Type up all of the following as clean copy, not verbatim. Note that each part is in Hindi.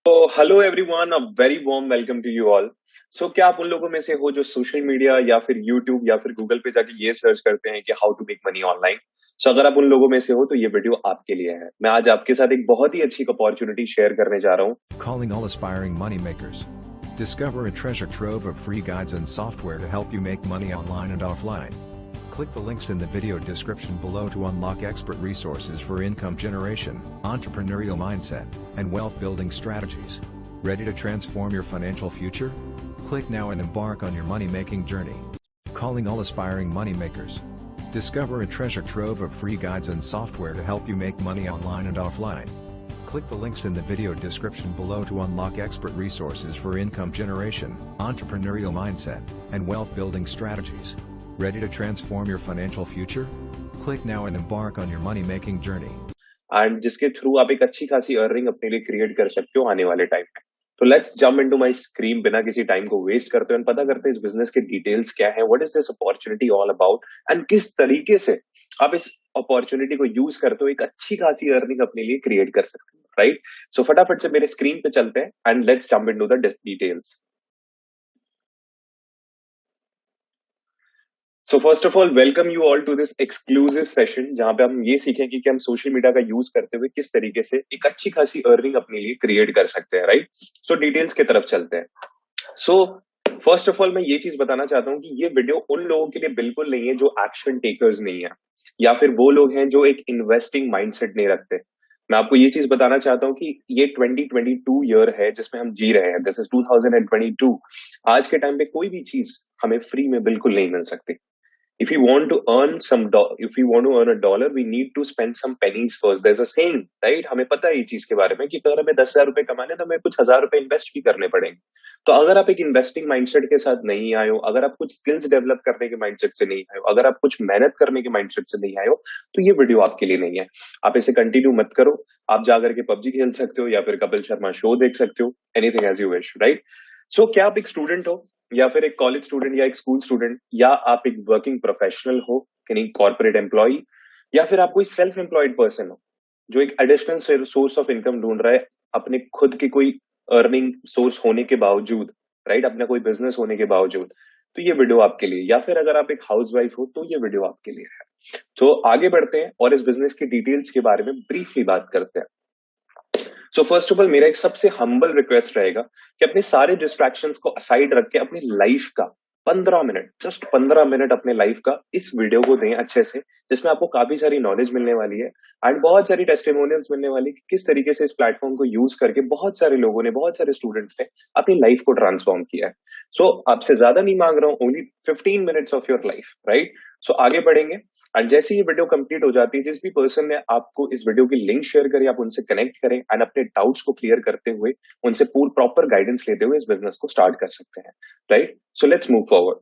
तो hello everyone, a very warm welcome to you all. So क्या आप उन लोगों में से हो जो सोशल मीडिया या फिर यूट्यूब या फिर गूगल पे जाके ये सर्च करते हैं कि how to make money online? So अगर आप उन लोगों में से हो तो ये वीडियो आपके लिए है। मैं आज आपके साथ एक बहुत ही अच्छी अपॉर्चुनिटी शेयर करने जा रहा हूँ। Calling all aspiring moneymakers. Discover a treasure trove of free guides and software to help you make money online and offline. Click the links in the video description below to unlock expert resources for income generation, entrepreneurial mindset, and wealth building strategies. Ready to transform your financial future? Click now and embark on your money making journey. Calling all aspiring moneymakers. Discover a treasure trove of free guides and software to help you make money online and offline. Click the links in the video description below to unlock expert resources for income generation, entrepreneurial mindset, and wealth building strategies. Ready to transform your financial future? Click now and embark on your money making journey. And जिसके थ्रू आप एक अच्छी खासी अर्निंग अपने लिए क्रिएट कर सकते हो आने वाले टाइम में। तो let's jump into my screen बिना किसी टाइम को वेस्ट करते हुए पता करते हैं इस बिजनेस के डिटेल्स क्या है, what is this opportunity all about and किस तरीके से आप इस अपॉर्चुनिटी को यूज करते हो एक अच्छी खासी अर्निंग अपने लिए क्रिएट कर सकते हो, राइट? सो फटाफट से मेरे स्क्रीन पे चलते हैं and let's jump into the details. So first of all welcome you all to this exclusive session जहां पे हम ये सीखेंगे कि हम सोशल मीडिया का यूज करते हुए किस तरीके से एक अच्छी खासी अर्निंग अपने लिए क्रिएट कर सकते हैं, राइट? सो डिटेल्स की तरफ चलते हैं। सो फर्स्ट ऑफ ऑल मैं ये चीज बताना चाहता हूँ कि ये वीडियो उन लोगों के लिए बिल्कुल नहीं है जो एक्शन टेकर्स नहीं है या फिर वो लोग हैं जो एक इन्वेस्टिंग माइंडसेट नहीं रखते। मैं आपको ये चीज बताना चाहता हूँ कि ये 2022 ईयर है जिसमें हम जी रहे हैं। This is 2022। आज के टाइम पे कोई भी चीज हमें फ्री में बिल्कुल नहीं मिल सकती। If you want to earn if you want to earn a dollar, we need to spend some pennies first. There's a saying, right? हमें पता है ये चीज के बारे में कि अगर हमें 10,000 रुपए कमाने तो हमें कुछ 1,000 रुपए इन्वेस्ट भी करने पड़ेंगे। तो अगर आप एक इन्वेस्टिंग माइंडसेट के साथ नहीं आए हो, अगर आप कुछ स्किल्स डेवलप करने के माइंडसेट से नहीं आए हो, अगर आप कुछ मेहनत करने के माइंडसेट से नहीं आए हो, तो ये वीडियो आपके लिए नहीं है। आप इसे कंटिन्यू मत करो। आप जाकर के पबजी खेल सकते हो या फिर कपिल शर्मा शो देख सकते हो, anything as you wish, right? So क्या आप एक स्टूडेंट हो या फिर एक कॉलेज स्टूडेंट या एक स्कूल स्टूडेंट या आप एक वर्किंग प्रोफेशनल हो, यानी कॉर्पोरेट एम्प्लॉय, या फिर आप कोई सेल्फ एम्प्लॉयड पर्सन हो जो एक एडिशनल सोर्स ऑफ इनकम ढूंढ रहा है अपने खुद की कोई अर्निंग सोर्स होने के बावजूद, राइट? अपना कोई बिजनेस होने के बावजूद, तो ये वीडियो आपके लिए। या फिर अगर आप एक हाउसवाइफ हो तो ये वीडियो आपके लिए है। तो आगे बढ़ते हैं और इस बिजनेस की डिटेल्स के बारे में ब्रीफली बात करते हैं। सो फर्स्ट ऑफ ऑल मेरा एक सबसे हम्बल रिक्वेस्ट रहेगा कि अपने सारे डिस्ट्रैक्शंस को असाइड रख के अपनी लाइफ का 15 मिनट, जस्ट 15 मिनट अपने लाइफ का इस वीडियो को दें अच्छे से, जिसमें आपको काफी सारी नॉलेज मिलने वाली है एंड बहुत सारी टेस्टिमोनियल्स मिलने वाली कि किस तरीके से इस प्लेटफॉर्म को यूज करके बहुत सारे लोगों ने, बहुत सारे स्टूडेंट्स ने अपनी लाइफ को ट्रांसफॉर्म किया है। सो आपसे ज्यादा नहीं मांग रहा हूं, only 15 minutes of your life, right? So आगे बढ़ेंगे एंड जैसे ये वीडियो कंप्लीट हो जाती है, जिस भी पर्सन ने आपको इस वीडियो की लिंक शेयर करी, आप उनसे कनेक्ट करें एंड अपने डाउट्स को क्लियर करते हुए उनसे पूरी प्रॉपर गाइडेंस लेते हुए इस बिजनेस को स्टार्ट कर सकते हैं, right? So let's move forward.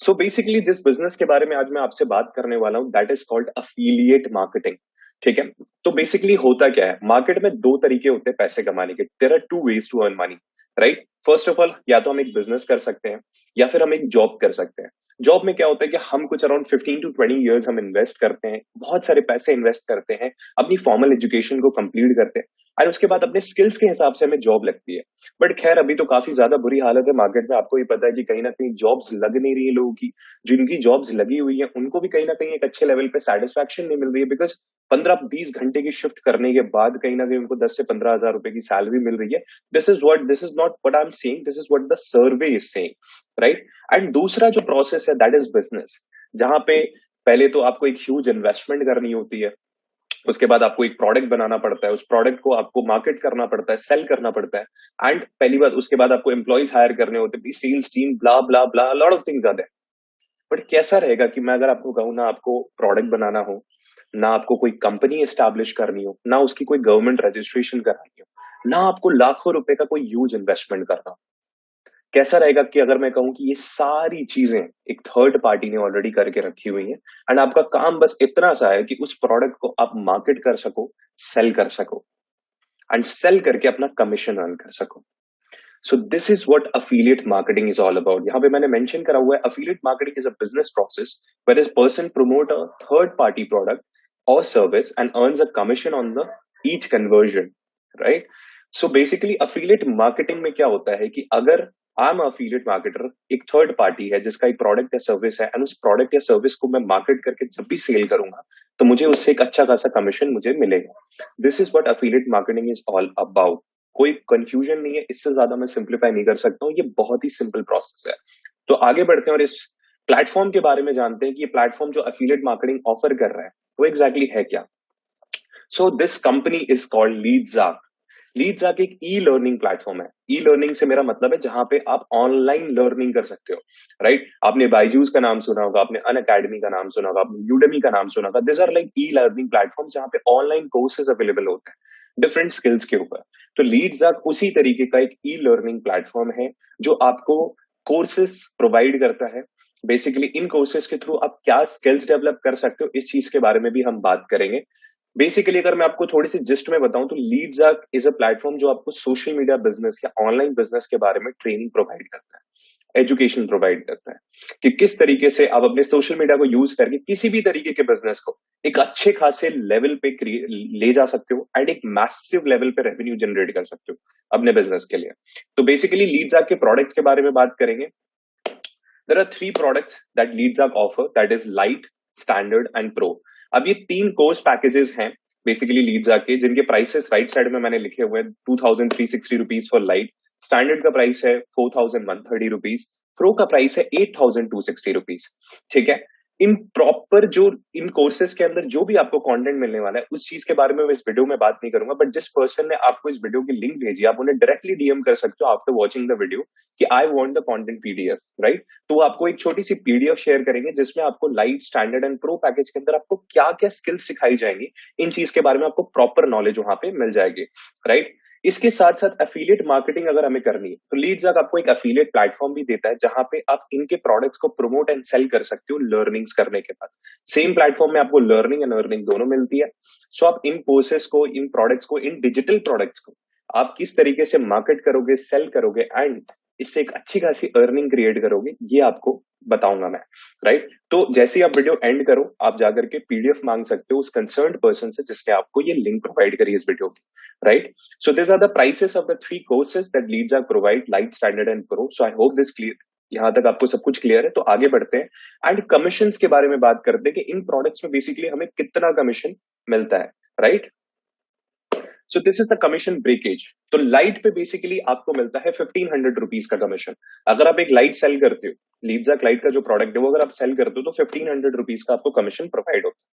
So basically जिस बिजनेस के बारे में आज मैं आपसे बात करने वाला हूं, that is called affiliate marketing. ठीक है? तो बेसिकली होता क्या है, मार्केट में दो तरीके होते हैं पैसे कमाने के। There are two ways to earn money, right? First of all, या तो हम एक बिजनेस कर सकते हैं या फिर हम एक जॉब कर सकते हैं। जॉब में क्या होता है कि हम कुछ अराउंड 15 to 20 years हम इन्वेस्ट करते हैं, बहुत सारे पैसे इन्वेस्ट करते हैं, अपनी फॉर्मल एजुकेशन को कंप्लीट करते हैं और उसके बाद अपने स्किल्स के हिसाब से हमें जॉब लगती है। बट खैर अभी तो काफी ज्यादा बुरी हालत है मार्केट में, आपको भी पता है कि कहीं ना कहीं जॉब्स लग नहीं रही है लोगों की। जिनकी जॉब्स लगी हुई है उनको भी कहीं ना कहीं एक अच्छे लेवल पे सेटिस्फैक्शन नहीं मिल रही है, बिकॉज 15-20 घंटे की शिफ्ट करने के बाद कहीं ना कहीं उनको 10 से 15 हजार रुपए की सैलरी मिल रही है। This is not what I am saying, this is what the survey is saying, right? And दूसरा जो प्रोसेस है दैट इज बिजनेस, जहां पे पहले तो आपको एक ह्यूज इन्वेस्टमेंट करनी होती है, उसके बाद आपको एक प्रोडक्ट बनाना पड़ता है, उस प्रोडक्ट को आपको मार्केट करना पड़ता है, सेल करना पड़ता है एंड पहली बात उसके बाद आपको एम्प्लॉइज हायर करने होते हैं, sales team, blah blah blah, lot of things are there. But कैसा रहेगा कि मैं अगर आपको कहूं ना आपको प्रोडक्ट बनाना हो, ना आपको कोई कंपनी एस्टैब्लिश करनी हो, ना उसकी कोई गवर्नमेंट रजिस्ट्रेशन करानी हो, ना आपको लाखों रुपए का कोई ह्यूज इन्वेस्टमेंट करना हो, कैसा रहेगा कि अगर मैं कहूं कि ये सारी चीजें एक थर्ड पार्टी ने ऑलरेडी करके रखी हुई है एंड आपका काम बस इतना सा है कि उस प्रोडक्ट को आप मार्केट कर सको, सेल कर सको एंड सेल करके अपना कमीशन अर्न कर सको। So this is what affiliate marketing is all about. यहाँ पे मैंने मेंशन करा हुआ है, affiliate marketing is a business process where is person promote a third party product और service and earns a commission on the each conversion, right? So basically affiliate marketing में क्या होता है कि अगर आई एम अफिलिएट मार्केटर, एक थर्ड पार्टी है जिसका एक प्रोडक्ट या सर्विस है, एंड उस प्रोडक्ट या सर्विस को मैं मार्केट करके जब भी सेल करूंगा तो मुझे उससे एक अच्छा खासा कमीशन मुझे मिलेगा। This is what affiliate marketing is all about. कोई कंफ्यूजन नहीं है, इससे ज्यादा मैं सिंप्लीफाई नहीं कर सकता हूँ, ये बहुत ही सिंपल प्रोसेस है। तो आगे बढ़ते हैं और इस प्लेटफॉर्म के बारे में जानते हैं कि ये प्लेटफॉर्म जो अफिलिएट मार्केटिंग ऑफर कर रहा है वो एग्जैक्टली है क्या। So this company is called लीडजाक। लीडजाक एक ई लर्निंग प्लेटफॉर्म है। ई लर्निंग से मेरा मतलब है जहां पे आप ऑनलाइन लर्निंग कर सकते हो, राइट। आपने बायजूस का नाम सुना होगा, आपने अन अकेडमी का नाम सुना होगा, आपने यूडेमी का नाम सुना होगा। This are like e learning platform जहां पे ऑनलाइन कोर्सेज अवेलेबल होते हैं डिफरेंट स्किल्स के ऊपर। तो लीडजाक उसी तरीके का एक ई लर्निंग प्लेटफॉर्म है जो आपको कोर्सेज प्रोवाइड करता है। बेसिकली इन कोर्सेज के थ्रू आप क्या स्किल्स डेवलप कर सकते हो, इस चीज के बारे में भी हम बात करेंगे। बेसिकली अगर मैं आपको थोड़ी सी जिस्ट में बताऊं तो लीडजाक इज अ प्लेटफॉर्म जो आपको सोशल मीडिया बिजनेस या ऑनलाइन बिजनेस के बारे में ट्रेनिंग प्रोवाइड करता है, एजुकेशन प्रोवाइड करता है कि किस तरीके से आप अपने सोशल मीडिया को यूज करके किसी भी तरीके के बिजनेस को एक अच्छे खासे लेवल पे ले जा सकते हो एंड एक मैसिव लेवल पे रेवेन्यू जनरेट कर सकते हो अपने बिजनेस के लिए। तो बेसिकली लीडजाक के प्रोडक्ट्स के बारे में बात करेंगे। There are three products that LeadZack offer, that is Lite, Standard and Pro. अब ये तीन कोर्स पैकेजेस हैं बेसिकली LeadZack के, जिनके प्राइसेस राइट साइड में मैंने लिखे हुए हैं। 2360 रुपीज फॉर लाइट, स्टैंडर्ड का प्राइस है 4130 रुपीज, प्रो का प्राइस है 8260 रुपीज। ठीक है। इन प्रॉपर जो इन कोर्सेज के अंदर जो भी आपको कंटेंट मिलने वाला है उस चीज के बारे में मैं इस वीडियो में बात नहीं करूंगा, बट जिस पर्सन ने आपको इस वीडियो की लिंक भेजी आप उन्हें डायरेक्टली डीएम कर सकते हो आफ्टर वॉचिंग द वीडियो कि I want the content PDF, right. तो वो आपको एक छोटी सी पीडीएफ शेयर करेंगे जिसमें आपको light, standard and pro package के अंदर आपको क्या क्या स्किल्स सिखाई जाएंगी, इन चीज के बारे में आपको प्रॉपर नॉलेज वहां पे मिल जाएगी, राइट। इसके साथ साथ एफिलिएट मार्केटिंग अगर हमें करनी है तो लीडजाक आपको एक एफिलिएट प्लेटफॉर्म भी देता है जहां पे आप इनके प्रोडक्ट्स को प्रमोट एंड सेल कर सकते हो लर्निंग्स करने के बाद। सेम प्लेटफॉर्म में आपको लर्निंग एंड अर्निंग दोनों मिलती है। सो आप इन कोर्सेस को, इन प्रोडक्ट्स को, इन डिजिटल प्रोडक्ट्स को आप किस तरीके से मार्केट करोगे, सेल करोगे एंड इससे एक अच्छी खासी अर्निंग क्रिएट करोगे, ये आपको बताऊंगा मैं, राइट। तो जैसे ही आप वीडियो एंड करो आप जाकर के पीडीएफ मांग सकते हो उस कंसर्न्ड पर्सन से जिसने आपको ये लिंक प्रोवाइड करी इस वीडियो की, right. So these are the prices of the three courses that लीडजाक provide, lite, standard and pro. So I hope this clear, यहां तक आपको सब कुछ क्लियर है। तो आगे बढ़ते हैं एंड कमीशन के बारे में बात करते हैं कि इन प्रोडक्ट्स में बेसिकली हमें कितना कमीशन मिलता है, right. So this is the commission breakage. तो लाइट पे बेसिकली आपको मिलता है 1500 रुपीज का कमीशन। अगर आप एक लाइट सेल करते हो, लीडजाक लाइट का जो प्रोडक्ट है वो अगर आप सेल करते हो तो 1500 रुपीज का आपको कमीशन प्रोवाइड होता है।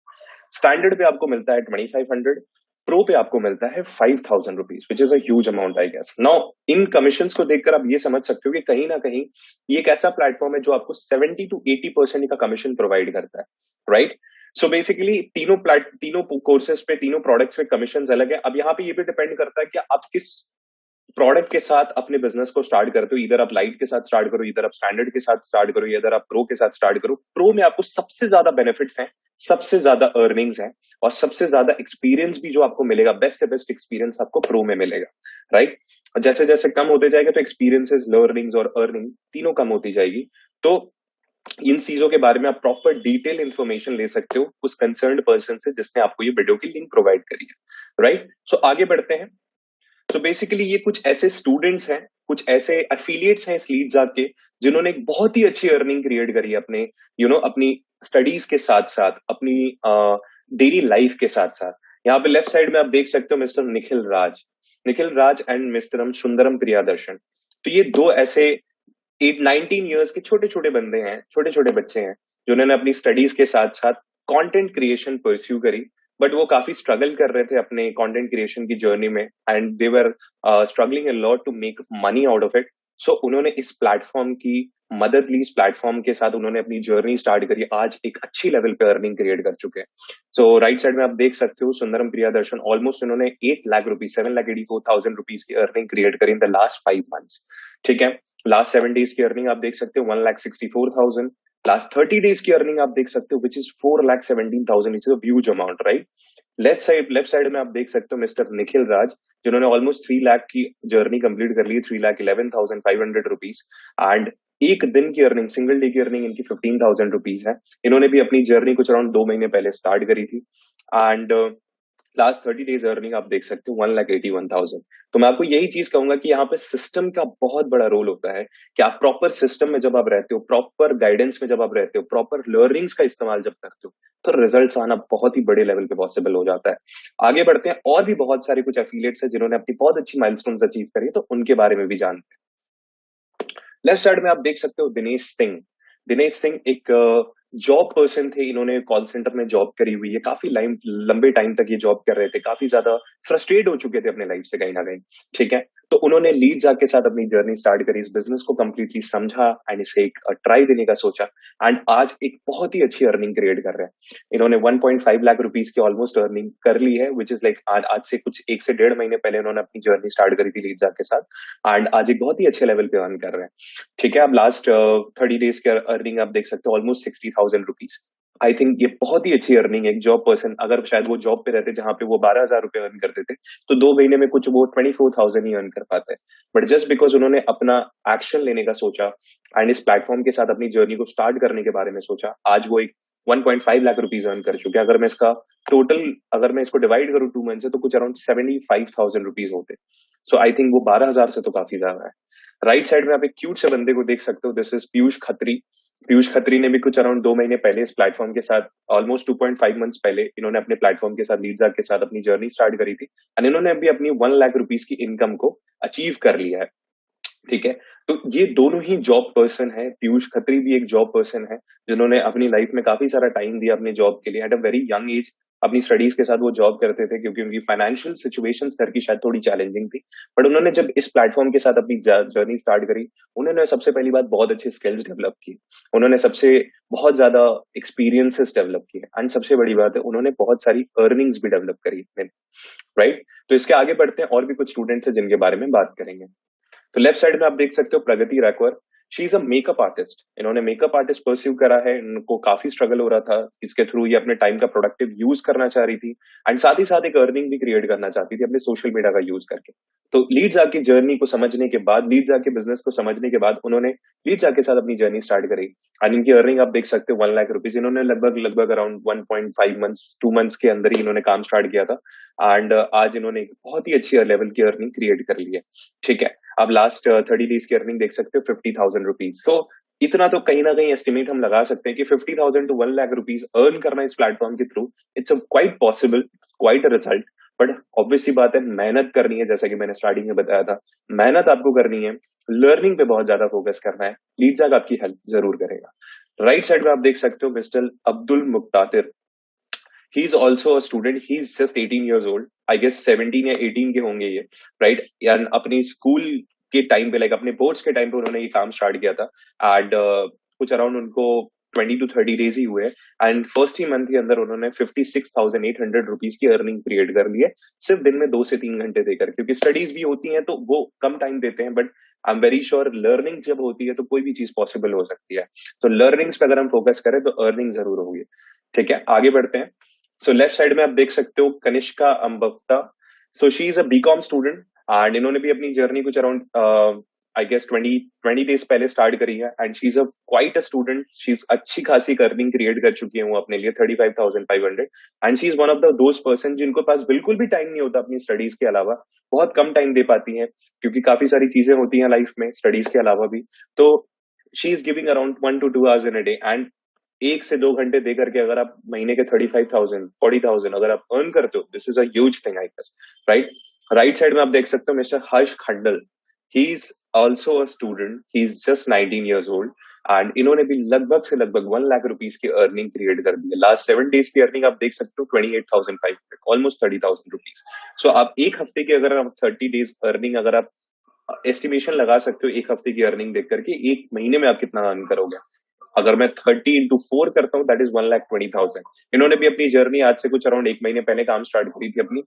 स्टैंडर्ड पे आपको मिलता है 2500, प्रो पे आपको मिलता है 5000 rupees, which is a huge amount I guess. Now इन कमीशन को देखकर आप ये समझ सकते हो कि कहीं ना कहीं ये एक ऐसा प्लेटफॉर्म है जो आपको 70 to 80% का कमीशन प्रोवाइड करता है, राइट। सो बेसिकली तीनों कोर्सेज पे, तीनों प्रोडक्ट्स पे कमीशन अलग है। अब यहाँ पे ये भी डिपेंड करता है कि आप किस प्रोडक्ट के साथ अपने बिजनेस को स्टार्ट करते हो। इधर आप लाइट के साथ स्टार्ट करो, इधर आप स्टैंडर्ड के साथ स्टार्ट करो, इधर आप प्रो के साथ स्टार्ट करो। प्रो में आपको सबसे ज्यादा बेनिफिट्स हैं, सबसे ज्यादा अर्निंग्स हैं और सबसे ज्यादा एक्सपीरियंस भी जो आपको मिलेगा, बेस्ट से बेस्ट एक्सपीरियंस आपको प्रो में मिलेगा, राइट। जैसे जैसे कम होते जाएगा तो एक्सपीरियंसेस, लर्निंग्स और अर्निंग तीनों कम होती जाएगी। तो इन चीजों के बारे में आप प्रॉपर डिटेल इंफॉर्मेशन ले सकते हो उस कंसर्न्ड पर्सन से जिसने आपको ये वीडियो की लिंक प्रोवाइड करी है, राइट। सो आगे बढ़ते हैं। तो बेसिकली ये कुछ ऐसे स्टूडेंट्स हैं, कुछ ऐसे एफिलिएट्स हैं इस लीडजाक के जिन्होंने एक बहुत ही अच्छी अर्निंग क्रिएट करी है अपने अपनी स्टडीज के साथ साथ, अपनी डेली लाइफ के साथ साथ। यहाँ पे लेफ्ट साइड में आप देख सकते हो mister Nikhil Raj and mister Sundaram Priyadarshan. तो ये दो ऐसे 19 ईयर्स के छोटे छोटे बंदे हैं, छोटे छोटे बच्चे हैं जिन्होंने अपनी स्टडीज के साथ साथ कंटेंट क्रिएशन परस्यू करी। बट वो काफी स्ट्रगल कर रहे थे अपने कंटेंट क्रिएशन की जर्नी में and they were struggling a lot to make money out of it. So उन्होंने इस प्लेटफॉर्म की मदद ली, इस प्लेटफॉर्म के साथ उन्होंने अपनी जर्नी स्टार्ट करी, आज एक अच्छी लेवल पे अर्निंग क्रिएट कर चुके हैं। सो राइट साइड में आप देख सकते हो सुंदरम प्रियादर्शन, ऑलमोस्ट उन्होंने 8 लाख रुपीज, 7,84,000 रुपीज की अर्निंग क्रिएट करी इन द लास्ट 5 मंथ्स। ठीक है। लास्ट 7 डेज की अर्निंग आप देख सकते हो 1,64,000। लास्ट 30 डेज की अर्निंग आप देख सकते हो which is 4,17,000, it is a huge amount, right. Left side में आप देख सकते हो मिस्टर निखिल राज जिन्होंने ऑलमोस्ट 3 लाख की जर्नी कंप्लीट कर ली, 3,11,500 रुपीज। एंड एक दिन की अर्निंग, सिंगल डे की अर्निंग इनकी 15,000 रुपीज है। इन्होंने भी अपनी जर्नी कुछ अराउंड 2 महीने पहले स्टार्ट करी थी एंड लास्ट 30 डेज अर्निंग आप देख सकते हो 1,81,000। तो मैं आपको यही चीज कहूंगा कि यहाँ पे सिस्टम का बहुत बड़ा रोल होता है कि आप प्रॉपर सिस्टम में जब आप रहते हो, प्रॉपर गाइडेंस में जब आप रहते हो, प्रॉपर लर्निंग्स का इस्तेमाल जब करते हो, तो रिजल्ट्स आना बहुत ही बड़े लेवल पे पॉसिबल हो जाता है। आगे बढ़ते हैं, और भी बहुत सारे कुछ एफिलिएट्स हैं जिन्होंने अपनी बहुत अच्छी माइलस्टोन्स अचीव करी है, तो उनके बारे में भी जानते हैं। लेफ्ट साइड में आप देख सकते हो दिनेश सिंह। दिनेश सिंह एक जॉब पर्सन थे, इन्होंने कॉल सेंटर में जॉब करी हुई है, काफी लंबे टाइम तक ये जॉब कर रहे थे, काफी ज्यादा फ्रस्ट्रेट हो चुके थे अपने लाइफ से कहीं ना कहीं। ठीक है, तो उन्होंने लीड जाके साथ अपनी जर्नी स्टार्ट करी, इस बिजनेस को कंप्लीटली समझा एंड इसे एक ट्राई देने का सोचा, एंड आज एक बहुत ही अच्छी अर्निंग क्रिएट कर रहे हैं। इन्होंने 1.5 लाख रुपीज की ऑलमोस्ट अर्निंग कर ली है, विच इज लाइक आज से कुछ 1 से 1.5 महीने पहले इन्होंने अपनी जर्नी स्टार्ट करी थी लीड जाके साथ, एंड आज एक बहुत ही अच्छे लेवल पे अर्न कर रहे हैं। ठीक है, अब लास्ट 30 डेज के अर्निंग आप देख सकते हो ऑलमोस्ट 60,000 रुपीज। आई थिंक ये बहुत ही अच्छी अर्निंग है। एक जॉब पर्सन, अगर शायद वो जॉब पे रहते जहां पे वो 12,000 रुपए अर्न करते थे, तो 2 महीने में कुछ वो 24,000 ही अर्न कर पाते हैं। बट जस्ट बिकॉज उन्होंने अपना एक्शन लेने का सोचा एंड इस प्लेटफॉर्म के साथ अपनी जर्नी को स्टार्ट करने के बारे में सोचा, आज वो एक 1.5 लाख रुपीज अर्न कर चुके हैं। अगर मैं इसका टोटल, अगर मैं इसको डिवाइड करूं 2 मंथ से, तो कुछ अराउंड 75,000 रुपीज होते। सो आई थिंक वो 12,000 से तो काफी ज्यादा है। राइट साइड में आप एक क्यूट से बंदे को देख सकते हो, दिस इज पीयूष खत्री। पीयूष खत्री ने भी कुछ अराउंड 2 महीने पहले इस प्लेटफॉर्म के साथ, ऑलमोस्ट 2.5 मंथ्स पहले, इन्होंने अपने प्लेटफॉर्म के साथ लीडजा के साथ अपनी जर्नी स्टार्ट करी थी, एंड इन्होंने अभी अपनी 1 लाख रुपीज की इनकम को अचीव कर लिया है। ठीक है, तो ये दोनों ही जॉब पर्सन है। पीयूष खत्री भी एक जॉब पर्सन है जिन्होंने अपनी लाइफ में काफी सारा टाइम दिया अपने जॉब के लिए। At a very young age अपनी स्टडीज के साथ वो जॉब करते थे, क्योंकि उनकी फाइनेंशियल सिचुएशंस घर की शायद थोड़ी चैलेंजिंग थी। बट उन्होंने जब इस प्लेटफॉर्म के साथ अपनी जर्नी स्टार्ट करी, उन्होंने सबसे पहली बात बहुत अच्छी स्किल्स डेवलप की, उन्होंने सबसे बहुत ज्यादा एक्सपीरियंसेस डेवलप किए, एंड सबसे बड़ी बात है उन्होंने बहुत सारी अर्निंग्स भी डेवलप करी। राइट, तो इसके आगे बढ़ते हैं, और भी कुछ स्टूडेंट्स हैं जिनके बारे में बात करेंगे। तो लेफ्ट साइड में आप देख सकते हो प्रगति रैकवर। She is a makeup artist. इन्होंने मेकअप आर्टिस्ट परस्यू करा है, इनको काफी स्ट्रगल हो रहा था, इसके थ्रू ये अपने टाइम का प्रोडक्टिव यूज करना चाह रही थी, एंड साथ ही साथ एक अर्निंग भी क्रिएट करना चाहती थी अपने सोशल मीडिया का यूज करके। तो लीड जाके जर्नी को समझने के बाद, लीड जाके बिजनेस को समझने के बाद, उन्होंने लीड जाके साथ अपनी जर्नी स्टार्ट करी, एंड इनकी अर्निंग आप देख सकते हो 1 लाख रुपीज। इन्होंने लगभग लगभग अराउंड 1.5 मंथ्स 2 मंथ्स के अंदर ही इन्होंने काम स्टार्ट किया था, एंड आज इन्होंने एक बहुत ही अच्छी लेवल की अर्निंग क्रिएट कर ली है। ठीक है, अब लास्ट 30 डेज की अर्निंग देख सकते हो 50,000 रुपीज। तो इतना तो कहीं ना कहीं एस्टिमेट हम लगा सकते हैं कि 50,000 टू 1 लाख रुपीज अर्न करना इस प्लेटफॉर्म के through, it's quite possible, quite a result. But obviously बात है, मेहनत करनी है, जैसा कि मैंने स्टार्टिंग में बताया था, मेहनत आपको करनी है, लर्निंग पे बहुत ज्यादा फोकस करना है। लीडजाग आपकी हेल्प जरूर करेगा। राइट साइड में आप देख सकते हो मिस्टर अब्दुल मुक्तातिर। He is also a student, he is just 18 years old, I guess 17 या 18 के होंगे ये। राइट, यानी अपनी स्कूल के टाइम पे, लाइक अपने बोर्ड्स के टाइम पे उन्होंने ये काम स्टार्ट किया था, एंड कुछ अराउंड उनको 20 to 30 डेज ही हुए, एंड फर्स्ट ही मंथ के अंदर उन्होंने 56,800 रुपीज की अर्निंग क्रिएट कर ली है, सिर्फ दिन में 2 से 3 घंटे देकर। क्योंकि स्टडीज भी होती हैं तो वो कम टाइम देते हैं, but I am very sure learning जब होती है तो कोई भी चीज पॉसिबल हो सकती है। तो लर्निंग्स पे अगर हम फोकस करें तो अर्निंग जरूर होगी। ठीक है, आगे बढ़ते हैं। सो लेफ्ट साइड में आप देख सकते हो कनिष्का अम्बफ्ता। So she is a BCom student, and इन्होंने भी अपनी जर्नी कुछ अराउंड आई गेस 20 डेज पहले स्टार्ट करी है, and she is a quite a student. शी इज अच्छी खासी अर्निंग क्रिएट कर चुकी है वो अपने लिए 35,500, and she is one of the those person जिनको पास बिल्कुल भी टाइम नहीं होता अपनी स्टडीज के अलावा, बहुत कम टाइम दे पाती है, क्योंकि काफी सारी चीजें होती हैं लाइफ में स्टडीज के अलावा भी। तो she is giving around 1 to 2 hours in a day, and 1 से 2 घंटे दे करके अगर आप महीने के 35,000 40,000 अगर आप अर्न करते हो, this is a huge thing I guess. Right, right side में आप देख सकते हो mister Harsh Khandal. He is also a student, he is just 19 years old, and इन्होंने भी लगभग से लगभग 1 लाख रुपीज की अर्निंग क्रिएट कर दी है। लास्ट 7 डेज की अर्निंग आप देख सकते हो 28,500, ऑलमोस्ट 30,000 रुपीज। सो आप एक हफ्ते की अगर आप 30 डेज अर्निंग अगर आप एस्टिमेशन लगा सकते हो एक हफ्ते की अर्निंग देख करके, एक महीने में आप कितना अर्न करोगे। अगर मैं 30 into 4 करता हूँ, दैट इज 1,20,000। इन्होंने भी अपनी जर्नी आज से कुछ अराउंड 1 महीने पहले काम स्टार्ट करी थी अपनी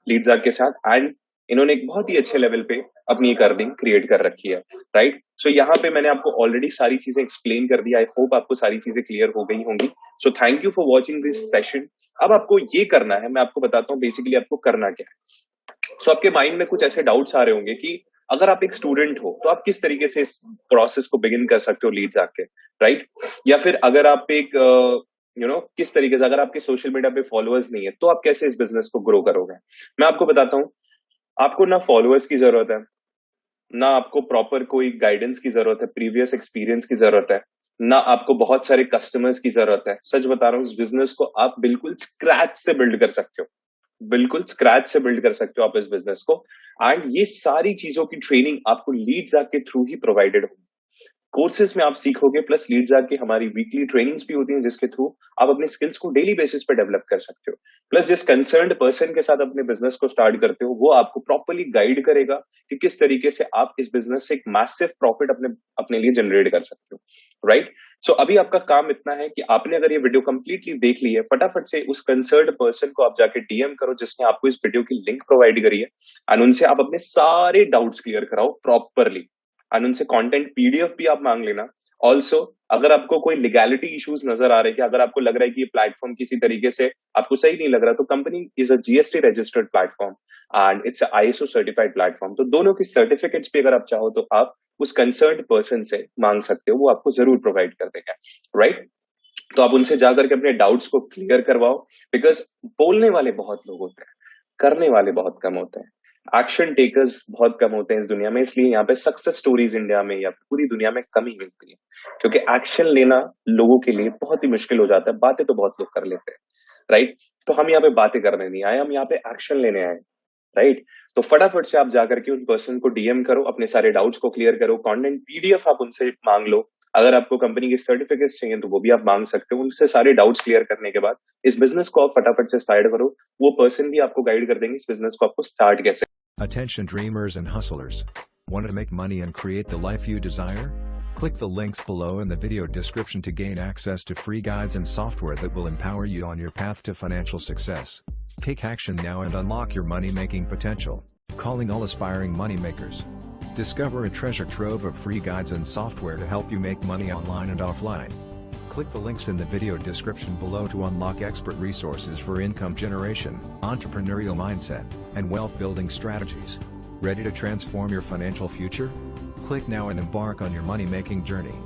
लीडजाग के साथ, एंड इन्होंने एक बहुत ही अच्छे लेवल पे अपनी एक अर्निंग क्रिएट कर रखी है। राइट, सो यहाँ पे मैंने आपको ऑलरेडी सारी चीजें एक्सप्लेन कर दी। आई होप आपको सारी चीजें क्लियर हो गई होंगी। So thank you for watching this session. अब आपको ये करना है, मैं आपको बताता हूँ बेसिकली आपको करना क्या है। सो आपके माइंड में कुछ ऐसे डाउट्स आ रहे होंगे कि अगर आप एक स्टूडेंट हो तो आप किस तरीके से इस प्रोसेस को बिगिन कर सकते हो लीड जाके, राइट? या फिर अगर आप एक किस तरीके से, अगर आपके सोशल मीडिया पे फॉलोअर्स नहीं है तो आप कैसे इस बिजनेस को ग्रो करोगे। मैं आपको बताता हूँ, आपको ना फॉलोअर्स की जरूरत है, ना आपको प्रॉपर कोई गाइडेंस की जरूरत है, प्रीवियस एक्सपीरियंस की जरूरत है, ना आपको बहुत सारे कस्टमर्स की जरूरत है। सच बता रहा हूँ, इस बिजनेस को आप बिल्कुल स्क्रैच से बिल्ड कर सकते हो, बिल्कुल स्क्रैच से बिल्ड कर सकते हो आप इस बिजनेस को। एंड ये सारी चीजों की ट्रेनिंग आपको लीड्स के थ्रू ही प्रोवाइडेड होगी। कोर्सेज में आप सीखोगे, प्लस लीड्स की हमारी वीकली ट्रेनिंग्स भी होती हैं जिसके थ्रू आप अपने स्किल्स को डेली बेसिस पे डेवलप कर सकते हो। प्लस जिस कंसर्न्ड पर्सन के साथ अपने बिजनेस को स्टार्ट करते हो वो आपको प्रॉपर्ली गाइड करेगा कि किस तरीके से आप इस बिजनेस से एक मैसिव प्रॉफिट अपने अपने लिए जनरेट कर सकते हो, राइट। सो अभी आपका काम इतना है कि आपने अगर ये वीडियो कंप्लीटली देख ली है, फटाफट से उस कंसर्न्ड पर्सन को आप जाके डीएम करो जिसने आपको इस वीडियो की लिंक प्रोवाइड करी है, एंड उनसे आप अपने सारे डाउट्स क्लियर कराओ प्रॉपरली, एंड उनसे कंटेंट पीडीएफ भी आप मांग लेना। ऑल्सो अगर आपको कोई लीगैलिटी इश्यूज नजर आ रहे हैं, कि अगर आपको लग रहा है कि ये प्लेटफॉर्म किसी तरीके से आपको सही नहीं लग रहा, तो company is a GST registered platform and it's ISO certified platform. तो दोनों की सर्टिफिकेट्स भी अगर आप चाहो तो आप उस कंसर्न्ड पर्सन से मांग सकते हो, वो आपको जरूर प्रोवाइड कर देगा, राइट। तो आप उनसे जाकर के अपने डाउट्स को क्लियर करवाओ, बिकॉज बोलने वाले बहुत लोग होते हैं, करने वाले बहुत कम होते हैं, एक्शन टेकर्स बहुत कम होते हैं इस दुनिया में। इसलिए यहाँ पे सक्सेस स्टोरीज इंडिया में या पूरी दुनिया में कम ही मिलती है, क्योंकि एक्शन लेना लोगों के लिए बहुत ही मुश्किल हो जाता है। बातें तो बहुत लोग कर लेते हैं, राइट। तो हम यहाँ पे बातें करने नहीं आए, हम यहाँ पे एक्शन लेने आए, राइट। तो फटाफट से आप जाकर के उस पर्सन को डीएम करो, अपने सारे डाउट्स को क्लियर करो, कंटेंट पीडीएफ आप उनसे मांग लो, अगर आपको कंपनी के सर्टिफिकेट्स चाहिए तो वो भी आप मांग सकते हो। उनसे सारे डाउट्स क्लियर करने के बाद इस बिजनेस को आप फटाफट से स्टार्ट करो, वो पर्सन भी आपको गाइड कर देंगे इस बिजनेस को आपको स्टार्ट कैसे। Attention dreamers and hustlers. Want to make money and create the life you desire? Click the links below in the video description to gain access to free guides and software that will empower you on your path to financial success. Take action now and unlock your money-making potential. Calling all aspiring moneymakers. Discover a treasure trove of free guides and software to help you make money online and offline. Click the links in the video description below to unlock expert resources for income generation, entrepreneurial mindset, and wealth building strategies. Ready to transform your financial future? Click now and embark on your money-making journey.